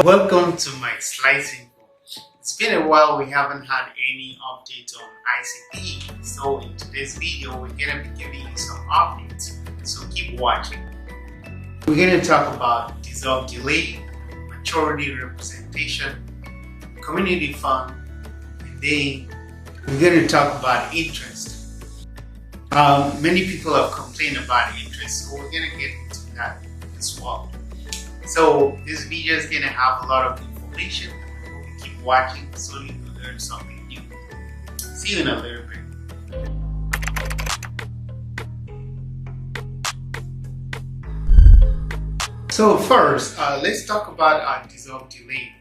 Welcome to my slicing book. It's been a while, we haven't had any update on ICP. So in today's video, we're going to be giving you some updates. So keep watching. We're going to talk about dissolve delay, maturity representation, community fund, and then we're going to talk about interest. Many people have complained about interest, so we're going to get into that as well. So this video is going to have a lot of information. Keep watching so you can learn something new. See you in a little bit. So first, let's talk about our dissolve delay.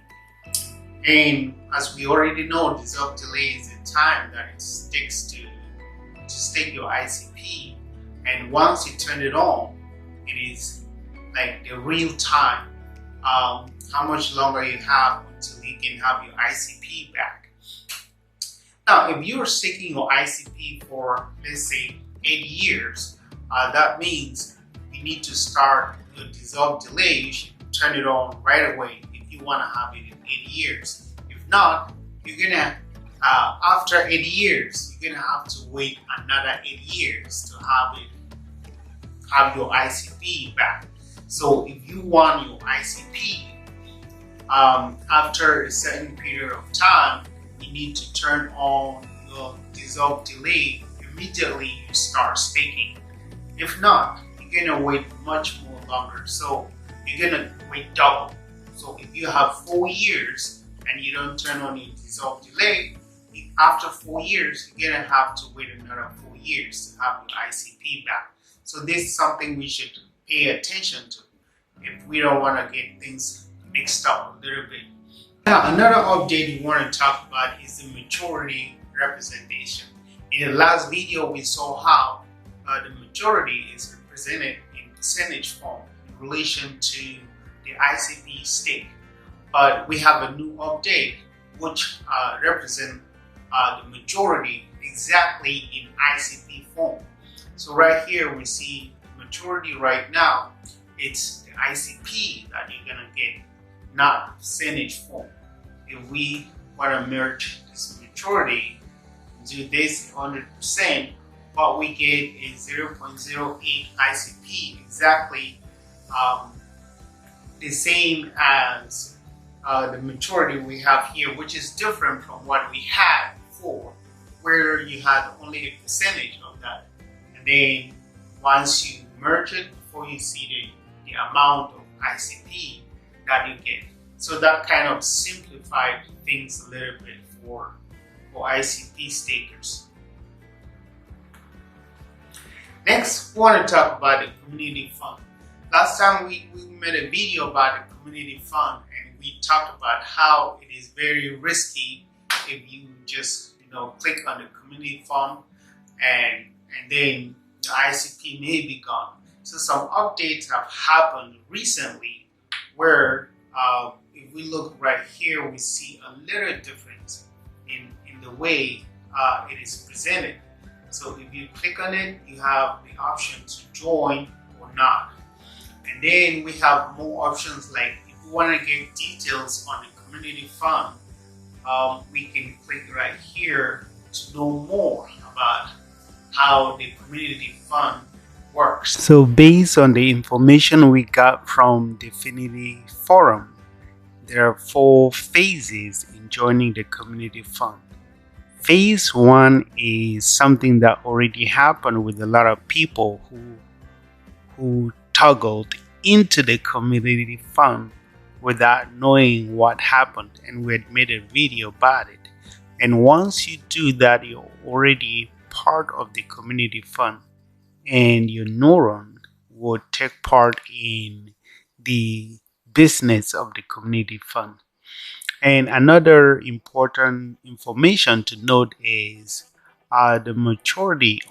And as we already know, dissolve delay is the time that it takes to stake your ICP. And once you turn it on, it is like the real time, how much longer you have until you can have your ICP back. Now, if you're staking your ICP for, let's say, 8 years, that means you need to start your dissolve delay. You should turn it on right away if you want to have it in 8 years. If not, you're gonna after 8 years, you're gonna have to wait another 8 years to have your ICP back. So if you want your ICP after a certain period of time, you need to turn on your dissolve delay immediately you start staking. If not, you're gonna wait much more longer. So you're gonna wait double. So if you have 4 years and you don't turn on your dissolve delay, after 4 years, you're gonna have to wait another 4 years to have your ICP back. So this is something we should pay attention to if we don't want to get things mixed up a little bit. Now, another update we want to talk about is the maturity representation. In the last video, we saw how the maturity is represented in percentage form in relation to the ICP stake. But we have a new update which represents the majority exactly in ICP form. So right here we see maturity right now. It's the ICP that you're gonna get, not percentage form. If we want to merge this maturity, do this 100%, what we get is 0.08 ICP, exactly the same as the maturity we have here, which is different from what we had before, where you had only a percentage of that. And then once you merge it, before you see the amount of ICP that you get. So that kind of simplified things a little bit for ICP stakers. Next, we want to talk about the community fund. Last time we made a video about the community fund, and we talked about how it is very risky if you just click on the community fund and then the ICP may be gone. So some updates have happened recently where if we look right here, we see a little difference in the way it is presented. So if you click on it, you have the option to join or not. And then we have more options, like if you want to get details on the community fund, we can click right here to know more about how the community fund works. So based on the information we got from the Affinity Forum, there are 4 phases in joining the community fund. Phase 1 is something that already happened with a lot of people who toggled into the community fund without knowing what happened, and we had made a video about it. And once you do that, you're already part of the community fund, and your neuron would take part in the business of the community fund. And another important information to note is only the maturity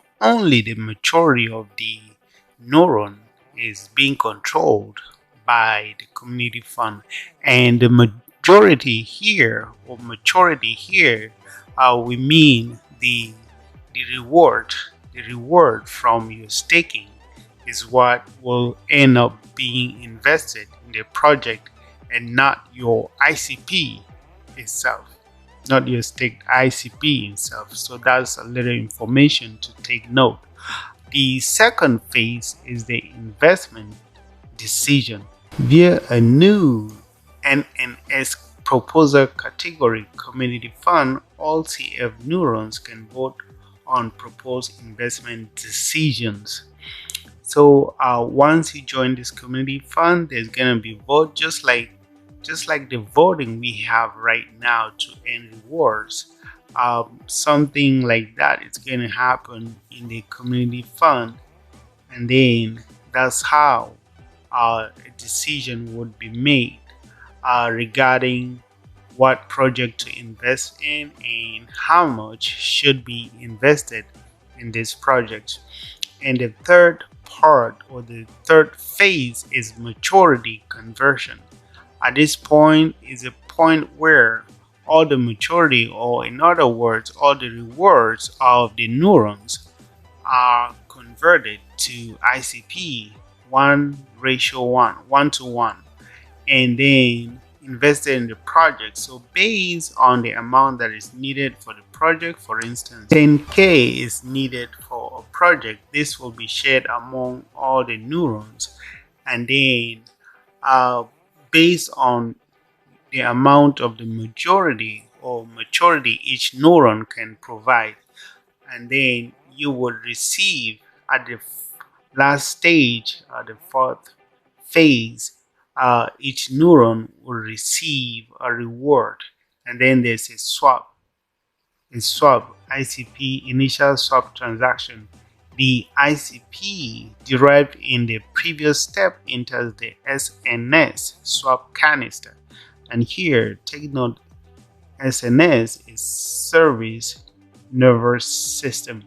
of the neuron is being controlled by the community fund, and the majority here, or maturity here, we mean the reward from your staking is what will end up being invested in the project and not your ICP itself, not your staked ICP itself. So that's a little information to take note. The second phase is the investment decision. Via a new NNS proposal category community fund, all CF neurons can vote on proposed investment decisions. So once you join this community fund, there's gonna be vote just like the voting we have right now to earn rewards. Something like that is gonna happen in the community fund, and then that's how a decision would be made regarding what project to invest in and how much should be invested in this project. And the third part, or the third phase, is maturity conversion. At this point is a point where all the maturity, or in other words, all the rewards of the neurons are converted to ICP 1:1, and then invested in the project. So based on the amount that is needed for the project, for instance, 10K is needed for a project, this will be shared among all the neurons, and then based on the amount of the majority or maturity each neuron can provide, and then you will receive at the last stage, the fourth phase, each neuron will receive a reward, and then there's a swap ICP, initial swap transaction. The ICP derived in the previous step enters the SNS swap canister, and here take note, SNS is service nervous system,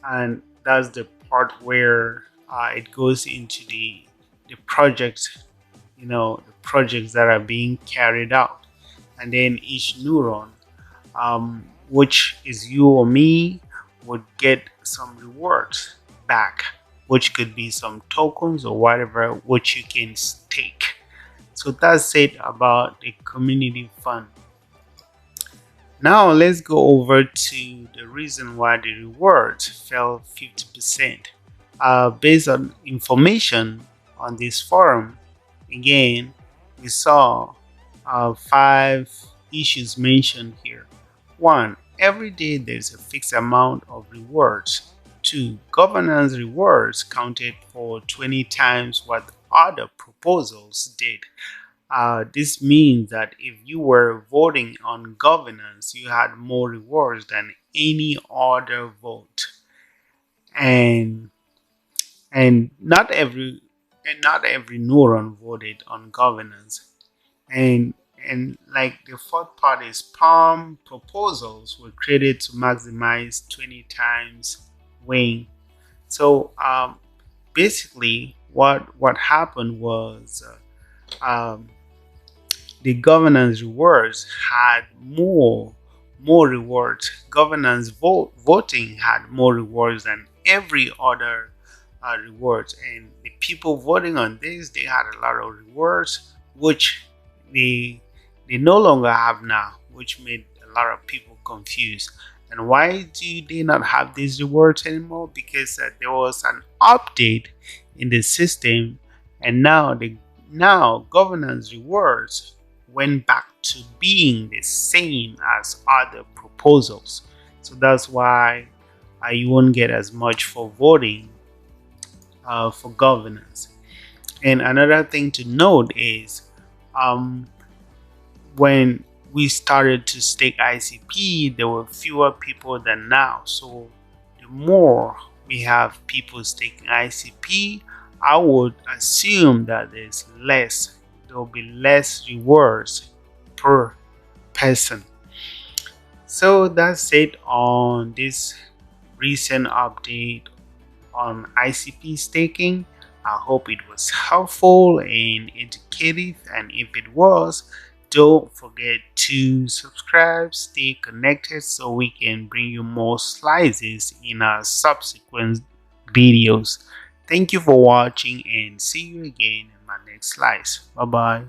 and that's the part where it goes into the projects, the projects that are being carried out, and then each neuron, which is you or me, would get some rewards back, which could be some tokens or whatever, which you can stake. So that's it about the community fund. Now let's go over to the reason why the rewards fell 50%. Based on information on this forum, again, we saw 5 issues mentioned here. 1. Every day there's a fixed amount of rewards. 2. Governance rewards counted for 20 times what other proposals did. This means that if you were voting on governance, you had more rewards than any other vote. And not every neuron voted on governance. And like the fourth part is palm proposals were created to maximize 20 times win. So basically what happened was the governance rewards had more rewards. Governance voting had more rewards than every other rewards, and the people voting on this, they had a lot of rewards, which they no longer have now, which made a lot of people confused. And why do they not have these rewards anymore? Because there was an update in the system, and now governance rewards went back to being the same as other proposals. So that's why you won't get as much for voting for governance. And another thing to note is when we started to stake ICP, there were fewer people than now. So the more we have people staking ICP, I would assume that there will be less rewards per person. So that's it on this recent update on ICP staking. I hope it was helpful and educative, and if it was, don't forget to subscribe, stay connected so we can bring you more slices in our subsequent videos. Thank you for watching, and see you again in my next slice. Bye bye.